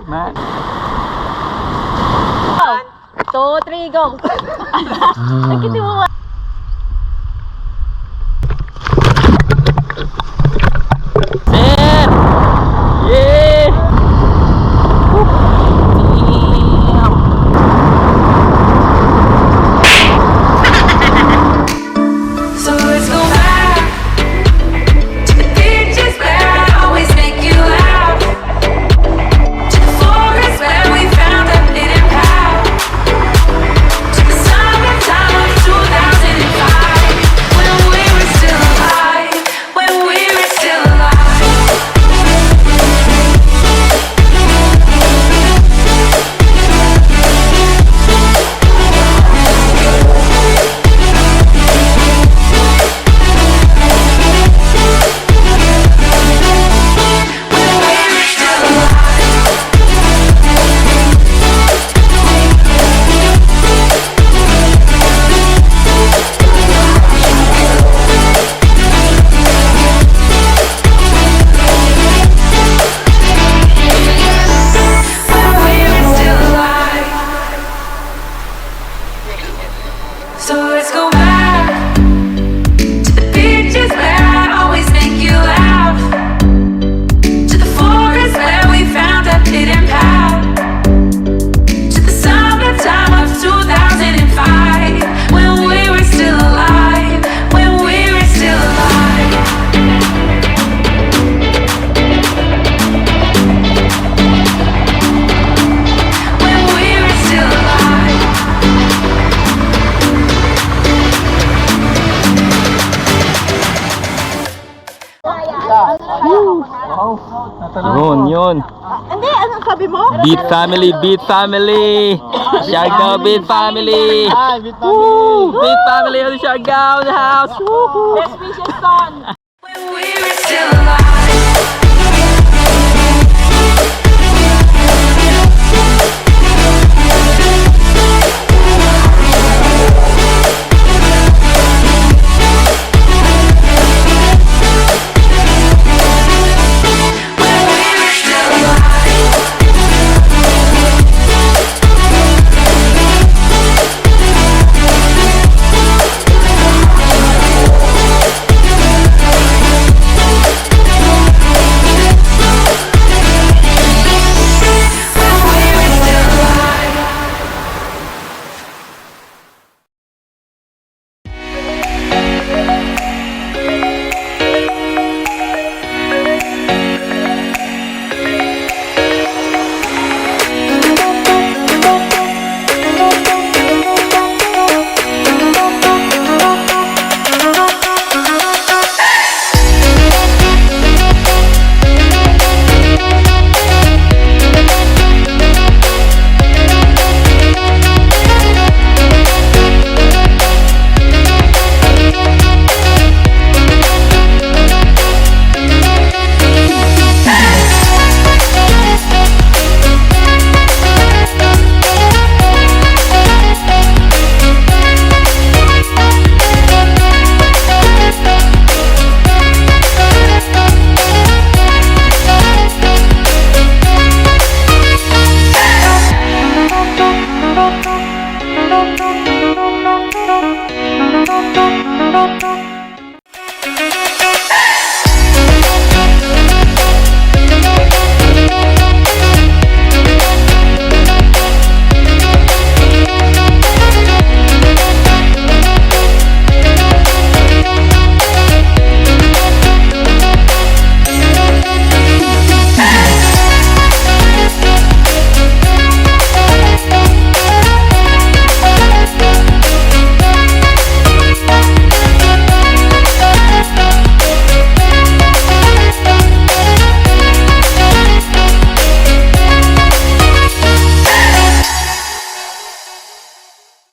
Man. 1, 2, 3, go! Nagkiti mo ba? Sir! Yeah! So let's go back to the beaches where I always make you laugh, to the forest where we found a hidden path, to the summertime of 2005, when we were still alive, when we were still alive. So let's go back to the beaches where I always make you laugh, to the forest where we found a hidden path, to the summertime of 2005, when we were still alive, when we were still alive. When we were still alive. Yun. Hindi, anong sabi mo? Beat family, beat family. Siargao beat family. Woo! Beat family of the Siargao in the house. Woo! Best wishes, son! When we were still alive. When we were still alive. When we were still alive. Thank you.